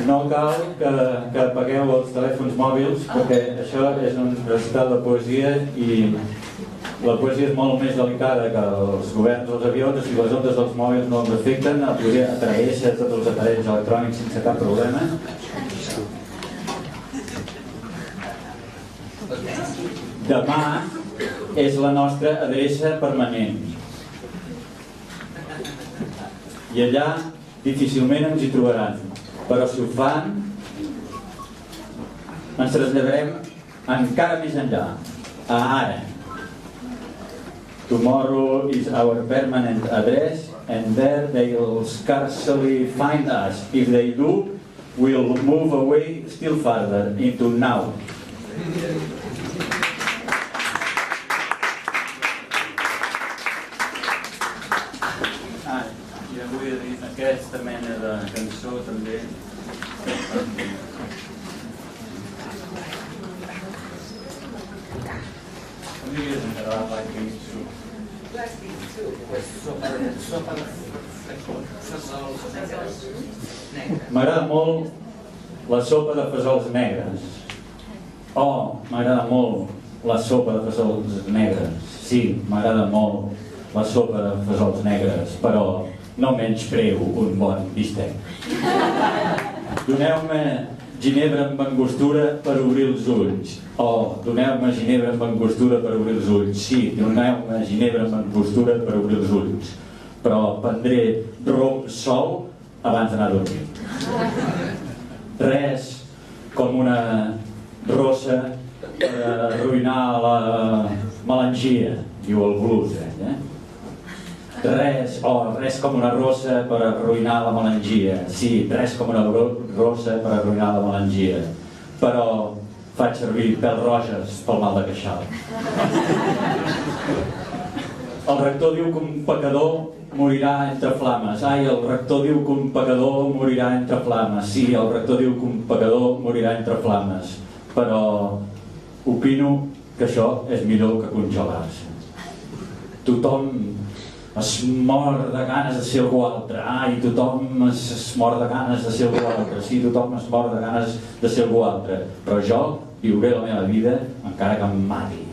No cal que apagueu els telèfons mòbils, perquè això és un recital de poesia i la poesia és molt més delicada que els governs dels avions. Si les ondes dels mòbils no els afecten, la poesia atraeix tots els aparells electrònics sense cap problema. Demà és la nostra adreça permanent i allà difícilment ens hi trobaran, però si ho fan ens traslladarem encara més enllà, a ara. Tomorrow is our permanent address and there they'll scarcely find us. If they do, we'll move away still farther into now. I avui he dit aquesta mena de cançó també. Com digues en català Black Bean Soup? Black Bean Soup, m'agrada molt la sopa de fesols negres. Oh, m'agrada molt la sopa de fesols negres. Sí, m'agrada molt la sopa de fesols negres, però no menyspreo un bon bistec. Doneu-me ginebra amb angostura per obrir els ulls. Oh, doneu-me ginebra amb angostura per obrir els ulls. Sí, doneu-me ginebra amb angostura per obrir els ulls. Però prendré rom sol abans d'anar a dormir. Res com una rossa per arruïnar la melangia, diu el blues, Res com una rossa per arruïnar la melangia. Sí, res com una rossa per arruïnar la melangia. Però faig servir pèls roges pel mal de queixal. El rector diu que un pecador morirà entre flames. Ai, el rector diu que un pecador morirà entre flames. Sí, el rector diu que un pecador morirà entre flames. Però opino que això és millor que congelar-se. Tothom es mor de ganes de ser algú altre. Ai, tothom es mor de ganes de ser algú altre. Sí, tothom es mor de ganes de ser algú altre. Però jo viuré la meva vida encara que em mati.